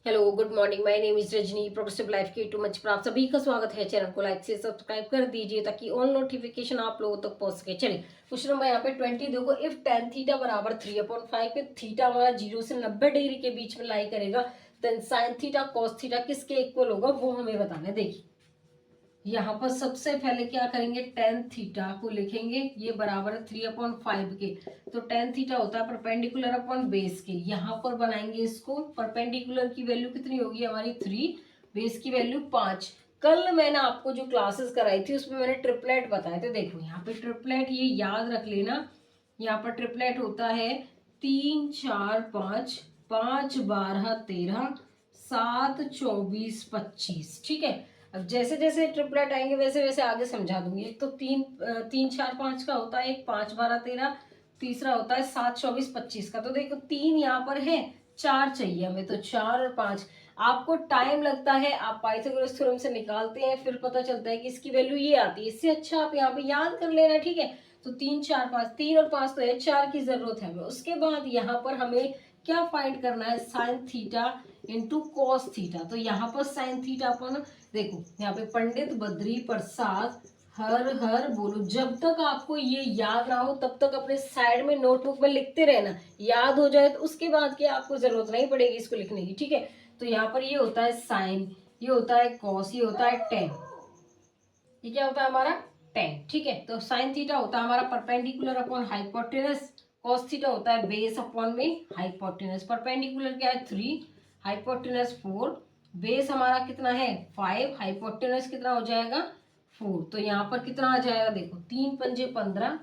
Hello good morning, my name is Rajni, progressive life के to मंच पर आप सभी का स्वागत है। चैनल को लाइक से सब्सक्राइब कर दीजिए ताकि ऑल नोटिफिकेशन आप लोगों तक पहुंच सके। चलिए क्वेश्चन नंबर यहाँ पे 20 देखो। इफ tan थीटा बराबर 3/5 पे थीटा हमारा 0 से 90 डिग्री के बीच में लाई करेगा, then sin theta cos theta किसके इक्वल होगा वो हमें बताना है। देखिए यहाँ पर सबसे पहले क्या करेंगे, tan थीटा को लिखेंगे, ये बराबर है 3/5 के। तो tan थीटा होता है परपेंडिकुलर अपॉन बेस के। यहाँ पर बनाएंगे इसको, परपेंडिकुलर की वैल्यू कितनी होगी हमारी 3, बेस की वैल्यू 5। कल मैंने आपको जो क्लासेस कराई थी उसमें मैंने ट्रिपलेट बताए थे। देखो यहाँ पे ट्रिपलेट ये याद रख लेना, यहाँ पर ट्रिपलेट होता है 3 4 5, 5 12 13, 7 24 25। ठीक है, अब जैसे जैसे ट्रिपलेट आएंगे वैसे वैसे आगे समझा दूंगी। एक तो 3 3 4 5 का होता है, एक 5 12 13, तीसरा होता है 7 24 25 का। तो देखो 3 यहाँ पर है, 4 चाहिए हमें, तो 4 और 5। आपको टाइम लगता है, आप पाइथागोरस थ्योरम से निकालते हैं, फिर पता चलता है कि इसकी वैल्यू ये आती है। इससे अच्छा आप यहाँ पे याद कर लेना। ठीक है, तो 3 4 5, 3 और 5 तो है, 4 की जरूरत है हमें। उसके बाद यहाँ पर हमें क्या फाइंड करना है, sine theta into cos theta. तो यहाँ पर साइन थीटा अपन देखो, यहाँ पे पंडित बद्री प्रसाद हर हर बोलो। जब तक आपको ये याद ना हो तब तक अपने साइड में नोटबुक में लिखते रहना। याद हो जाए तो उसके बाद की आपको जरूरत नहीं पड़ेगी इसको लिखने की। ठीक है, तो यहाँ पर ये होता है साइन, ये होता है कॉस, ये होता है टेन। ये क्या होता है हमारा टेन। ठीक है, तो साइन थीटा होता है हमारा perpendicular upon hypotenuse, cos theta होता है बेस अपॉन में हाइपोटेनस। परपेंडिकुलर क्या है 3, हाइपोटेनस 4, बेस हमारा कितना है 5, हाइपोटेनस कितना हो जाएगा 4। तो यहाँ पर कितना आ जाएगा देखो, 3 पंजे 15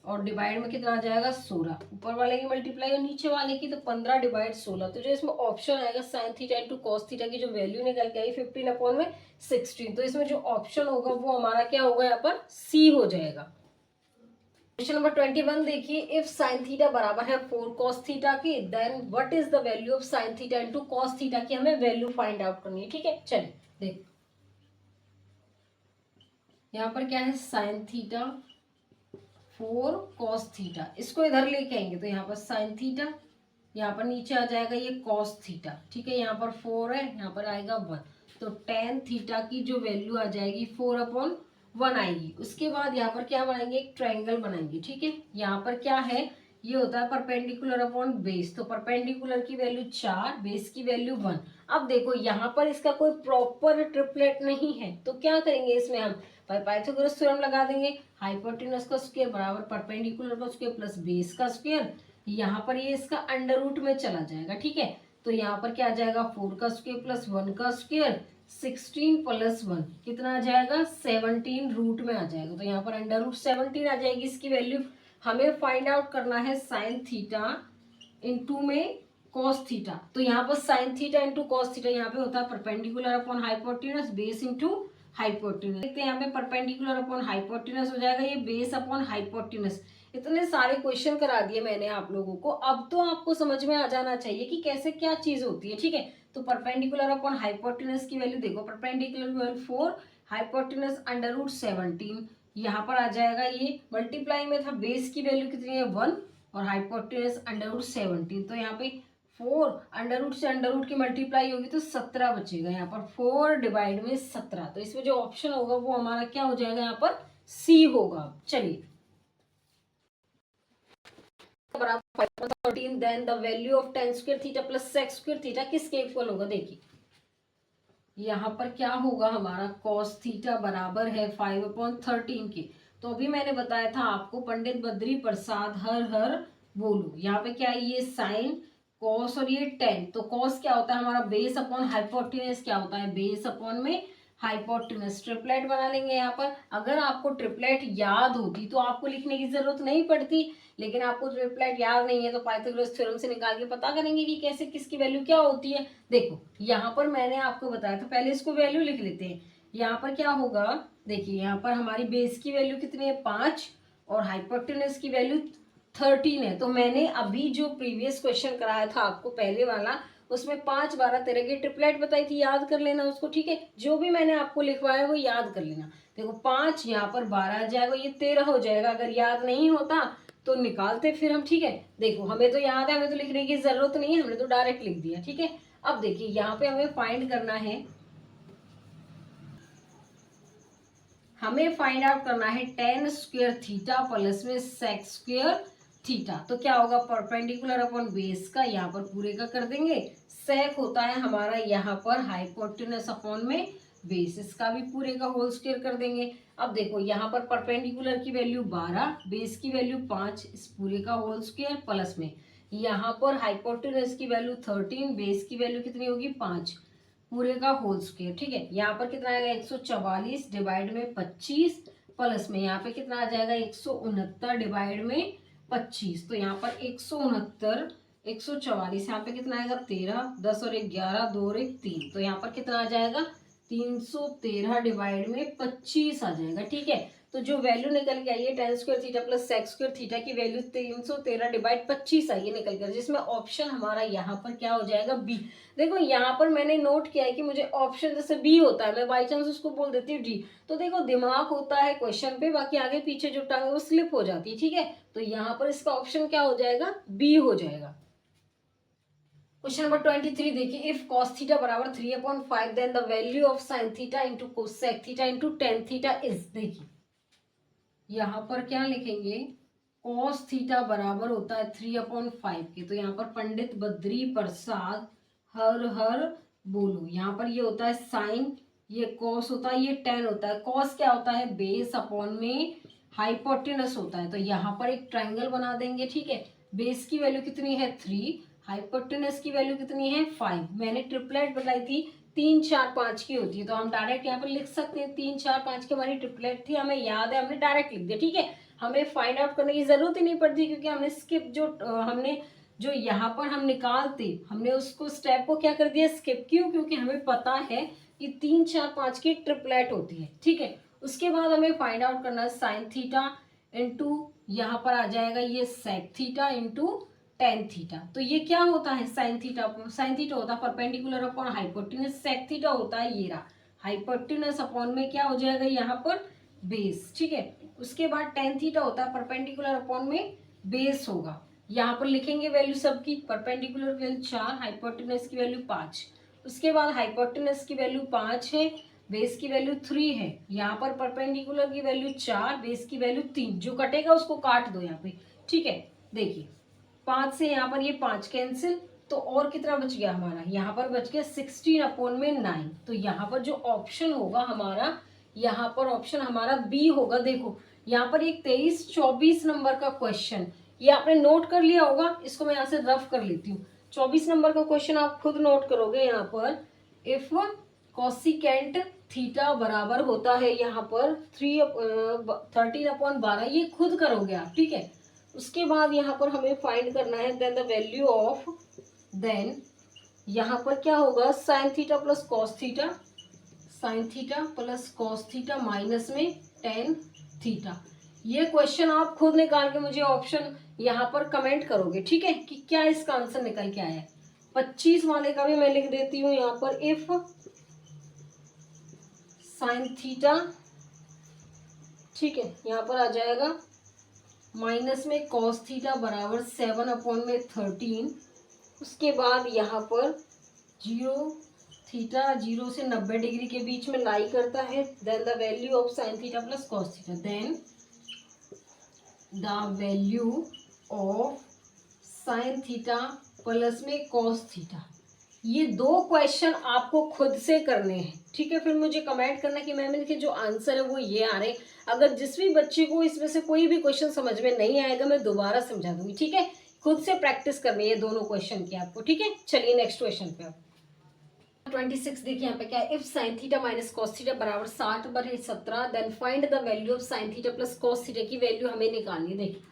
और डिवाइड में कितना आ जाएगा 16। ऊपर वाले की मल्टीप्लाई और नीचे वाले की, तो 15 डिवाइड 16। तो जो इसमें ऑप्शन आएगा sign theta into cos theta की जो वैल्यू निकल के आई 15/16। तो इसमें जो ऑप्शन होगा वो हमारा क्या होगा, यहाँ पर सी हो जाएगा। क्वेश्चन नंबर 21 देखिए। इफ साइन थीटा बराबर है 4 cos थीटा की, then what is the value of sine theta into cos theta की हमें वैल्यू फाइंड आउट करनी है। ठीक है, चलिए देख, यहाँ पर क्या है साइन थीटा 4 cos थीटा, इसको इधर लेके आएंगे तो यहाँ पर साइन थीटा, यहाँ पर नीचे आ जाएगा ये cos थीटा। ठीक है, यहाँ पर 4 है, यहाँ पर आएगा 1। तो tan थीटा की जो वैल्यू आ जाएगी 4/1 आएगी। उसके बाद यहाँ पर क्या बनाएंगे, एक ट्रायंगल बनाएंगे। ठीक है, यहाँ पर क्या है, ये होता है परपेंडिकुलर अपॉन बेस। तो परपेंडिकुलर की वैल्यू 4, बेस की वैल्यू 1। अब देखो यहाँ पर इसका कोई प्रॉपर ट्रिपलेट नहीं है, तो क्या करेंगे इसमें हम पाइथागोरस थ्योरम लगा देंगे। हाइपोटेनस का स्क्वायर बराबर परपेंडिकुलर का स्क्वायर प्लस बेस का स्क्वायर। यहाँ पर ये इसका अंडर रूट में चला जाएगा। ठीक है, तो यहाँ पर क्या आ जाएगा 4 का स्क्वायर प्लस 1 का स्क्वायर, 16 प्लस 1 कितना आ जाएगा 17 रूट में आ जाएगा। तो यहाँ पर अंडर रूट 17 आ जाएगी इसकी वैल्यू। हमें फाइंड आउट करना है साइन थीटा इंटू में कॉस थीटा। तो यहाँ पर sign theta into cos theta यहाँ पे होता है perpendicular upon hypotenuse, base into hypotenuse. देखते हैं यहाँ पे परपेंडिकुलर अपॉन हाइपोटेनस हो जाएगा ये बेस अपॉन हाइपोटेनस। इतने सारे क्वेश्चन करा दिए मैंने आप लोगों को, अब तो आपको समझ में आ जाना चाहिए कि कैसे क्या चीज होती है। ठीक है, तो परपेंडिकुलर अपॉन हाइपोटेनस की वैल्यू देखो, perpendicular value 4, hypotenuse under root 17। यहाँ पर आ जाएगा ये मल्टीप्लाई में था, बेस की वैल्यू कितनी है 1 और हाइपोटेनस अंडर रूट 17। तो यहाँ पे 4 अंडर रूट से अंडर रूट की मल्टीप्लाई होगी तो 17 बचेगा। यहाँ पर 4 डिवाइड में 17, तो इसमें जो ऑप्शन होगा वो हमारा क्या हो जाएगा, यहाँ पर सी होगा। चलिए, बराबर 5/13, then the value of tan square theta plus sec square theta किसके इक्वल होगा। देखिए यहाँ पर क्या होगा हमारा cos थीटा बराबर है 5/13 के। तो अभी मैंने बताया था आपको पंडित बद्री प्रसाद हर हर बोलो। यहाँ पे क्या है, ये साइन cos और ये tan। तो cos क्या होता है हमारा बेस अपॉन हाइपोटेनस, क्या होता है बेस अपॉन में हाइपोटेनस। ट्रिपलेट बना लेंगे यहाँ पर। अगर आपको ट्रिपलेट याद होती तो आपको लिखने की जरूरत नहीं पड़ती, लेकिन आपको ट्रिपलेट याद नहीं है तो पाइथागोरस थ्योरम से निकाल के पता करेंगे कि कैसे किसकी वैल्यू क्या होती है। देखो यहाँ पर मैंने आपको बताया था, पहले इसको वैल्यू लिख लेते हैं। यहाँ पर क्या होगा, देखिए यहाँ पर हमारी बेस की वैल्यू कितनी है 5 और हाइपोटेनस की वैल्यू 13 है। तो मैंने अभी जो प्रीवियस क्वेश्चन कराया था आपको पहले वाला, उसमें 5 12 13 की ट्रिपलेट बताई थी, याद कर लेना उसको। ठीक है, जो भी मैंने आपको लिखवाया वो याद कर लेना। देखो 5 यहाँ पर 12 आ जाएगा, ये 13 हो जाएगा। अगर याद नहीं होता तो निकालते फिर हम, ठीक है। देखो हमें तो याद है, हमें तो लिखने की जरूरत नहीं है, हमने तो डायरेक्ट लिख दिया, ठीक है। अब देखिए यहाँ पे हमें फाइंड करना है, हमें फाइंड आउट करना है टेन स्क्वायर थीटा प्लस में सेक स्क्वायर थीटा। तो क्या होगा, परपेंडिकुलर अपॉन बेस का यहाँ पर पूरे का कर देंगे, सेक होता है हमारा यहाँ पर हाइपोटेनस अपॉन में बेस, इसका भी पूरे का होल स्क्वायर कर देंगे। अब देखो यहाँ पर परपेंडिकुलर की वैल्यू 12, बेस की वैल्यू 5, इस पूरे का होल स्क्वायर प्लस में यहाँ पर हाइपोटेनस की वैल्यू 13, बेस की वैल्यू कितनी होगी 5, पूरे का होल स्क्वायर, ठीक है। यहाँ पर कितना आएगा 144 डिवाइड में 25 प्लस में यहाँ पे कितना आ जाएगा 169 डिवाइड में 25। तो यहाँ पर 169 144, यहाँ पे कितना आएगा 13, 10 और 11, 2 और 1 3, तो यहाँ पर कितना आ जाएगा 313 डिवाइड में 25 आ जाएगा, ठीक है। तो जो वैल्यू निकल के आई है tan square theta plus sec square theta की वैल्यू 313 डिवाइड 25 आई है निकल कर, जिसमें ऑप्शन हमारा यहाँ पर क्या हो जाएगा बी। देखो यहाँ पर मैंने नोट किया है कि मुझे ऑप्शन जैसे बी होता है, मैं बाई चांस उसको बोल देती हूँ डी, तो देखो दिमाग होता है क्वेश्चन पे, बाकी आगे पीछे जो टंग है वो स्लिप हो जाती है, ठीक है। तो यहाँ पर इसका ऑप्शन क्या हो जाएगा, बी हो जाएगा। क्वेश्चन नंबर 23 देखिए, इफ cos थीटा बराबर 3/5 then the value of sin theta into cosec theta into tan theta is. देखिए यहाँ पर क्या लिखेंगे, cos थीटा बराबर होता है 3/5 के, तो यहाँ पर पंडित बद्री प्रसाद हर हर बोलो, यहाँ पर ये होता है साइन, ये cos होता है, ये tan होता है। cos क्या होता है, बेस अपॉन में हाइपोटेनस होता है, तो यहाँ पर एक ट्राइंगल बना देंगे, ठीक है। बेस की वैल्यू कितनी है 3, हाइपोटेनस की वैल्यू कितनी है 5। मैंने ट्रिपलेट बताई थी 3 4 5 की होती है, तो हम डायरेक्ट यहाँ पर लिख सकते हैं 3 4 5 की हमारी ट्रिपलेट थी, हमें याद है, हमने डायरेक्ट लिख दिया, ठीक है। हमें फाइंड आउट करने की जरूरत ही नहीं पड़ती, क्योंकि हमने स्किप हमने जो यहाँ पर हम निकालते, हमने उसको स्टेप को क्या कर दिया स्किप, क्यों, क्योंकि हमें पता है कि 3 4 5 की ट्रिपलेट होती है, ठीक है। उसके बाद हमें फाइंड आउट करना है साइन थीटा इंटू यहाँ पर आ जाएगा ये sec theta into tan theta. तो ये क्या होता है साइन थीटा होता है perpendicular upon hypotenuse, sec theta होता है ये रहा हाइपोटेनस अपॉन में क्या हो जाएगा यहाँ पर बेस, ठीक है। उसके बाद टेन थीटा होता है परपेंडिकुलर अपॉन में बेस होगा, यहाँ पर लिखेंगे वैल्यू सबकी, परपेंडिकुलर की वैल्यू 4, हाइपोटेनस की वैल्यू 5। उसके बाद हाइपोटेनस की वैल्यू 5 है, बेस की वैल्यू 3 है, यहाँ पर परपेंडिकुलर की वैल्यू 4, बेस की वैल्यू 3, जो कटेगा उसको काट दो यहाँ पे, ठीक है। देखिए 5 से यहाँ पर ये 5 कैंसिल, तो और कितना बच गया हमारा, यहाँ पर बच गया 16/9। तो यहाँ पर जो ऑप्शन होगा हमारा, यहाँ पर ऑप्शन हमारा बी होगा। देखो यहाँ पर एक 23-24 नंबर का क्वेश्चन, ये आपने नोट कर लिया होगा, इसको मैं यहाँ से रफ कर लेती हूँ। 24 नंबर का क्वेश्चन आप खुद नोट करोगे, यहाँ पर इफ कॉसिकेंट थीटा बराबर होता है यहाँ पर 13/12, ये खुद करोगे आप, ठीक है। उसके बाद यहाँ पर हमें फाइंड करना है then the value of, then यहाँ पर क्या होगा sine theta plus cos theta, sine theta plus cos theta minus में टेन थीटा। ये क्वेश्चन आप खुद निकाल के मुझे ऑप्शन यहाँ पर कमेंट करोगे, ठीक है, कि क्या इसका आंसर निकल के आया है। 25 वाले का भी मैं लिख देती हूँ यहाँ पर, इफ साइन थीटा, ठीक है, यहाँ पर आ जाएगा माइनस में कॉस थीटा बराबर 7/13। उसके बाद यहाँ पर 0 थीटा 0 से 90 डिग्री के बीच में लाई करता है, then the value of sine theta plus cos theta, then the value of sine theta plus में कॉस थीटा। ये दो क्वेश्चन आपको खुद से करने हैं, ठीक है। फिर मुझे कमेंट करना कि मैम इनके जो आंसर है वो ये आ रहे हैं। अगर जिस भी बच्चे को इसमें से कोई भी क्वेश्चन समझ में नहीं आएगा, मैं दोबारा समझा दूंगी, ठीक है। खुद से प्रैक्टिस करनी है दोनों क्वेश्चन की आपको, ठीक है। चलिए नेक्स्ट क्वेश्चन पे आप 26 देखिए यहाँ पे क्या है, if sine theta minus cos theta बराबर 60/17 then find the value of sine theta plus cos theta की वैल्यू हमें निकालनी है। देखिए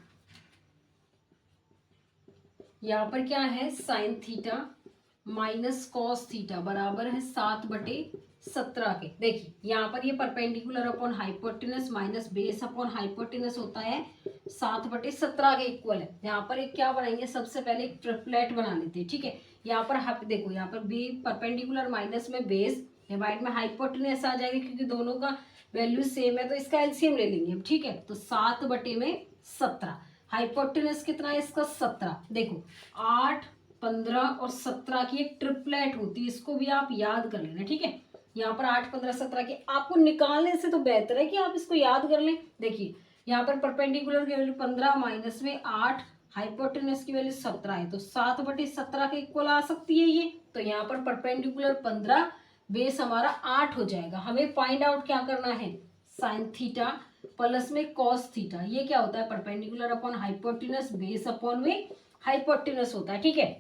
यहाँ पर क्या है, sine theta minus cos theta बराबर है 7/17 के। देखिए यहाँ पर ये perpendicular upon hypotenuse minus base upon hypotenuse होता है 7/17 के इक्वल है। यहाँ पर एक क्या बनाएंगे, सबसे पहले एक ट्रिपलेट बना लेते हैं, ठीक है। यहाँ पर देखो यहाँ पर बी परपेंडिकुलर माइनस में बेस डिवाइड में हाइपोटेनस आ जाएगा, क्योंकि दोनों का वैल्यू सेम है, तो इसका एलसीएम ले लेंगे हम, ठीक है। तो 7/17 हाइपोटेनस कितना है इसका 17। देखो 8, 15 और 17 की एक ट्रिपलेट होती है, इसको भी आप याद कर लेना, ठीक है। यहाँ पर 8, 15, 17 की आपको निकालने से तो बेहतर है कि आप इसको याद कर लें। देखिए यहाँ पर परपेंडिकुलर की वैल्यू 15 माइनस में 8, हाइपोटेनस की वैल्यू 17 है, तो 7/17 के इक्वल आ सकती है ये। तो यहाँ पर परपेंडिकुलर 15, बेस हमारा 8 हो जाएगा। हमें फाइंड आउट क्या करना है, साइन थीटा प्लस में कॉस थीटा। ये क्या होता है, perpendicular upon hypotenuse, base upon में हाइपोटेनस होता है, ठीक है।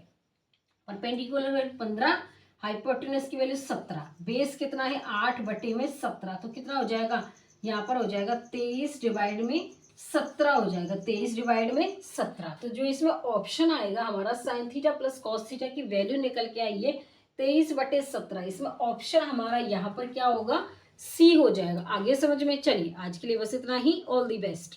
परपेंडिकुलर वैल्यू 15, हाइपोटेनस की वैल्यू 17, बेस कितना है 8/17, तो कितना हो जाएगा, यहाँ पर हो जाएगा 23 डिवाइड में 17 हो जाएगा, 23 डिवाइड में 17। तो जो इसमें ऑप्शन आएगा हमारा sign theta plus cos theta की वैल्यू निकल के आई है 23/17। इसमें ऑप्शन हमारा यहाँ पर क्या होगा, सी हो जाएगा। आगे समझ में, चलिए आज के लिए बस इतना ही। All the best.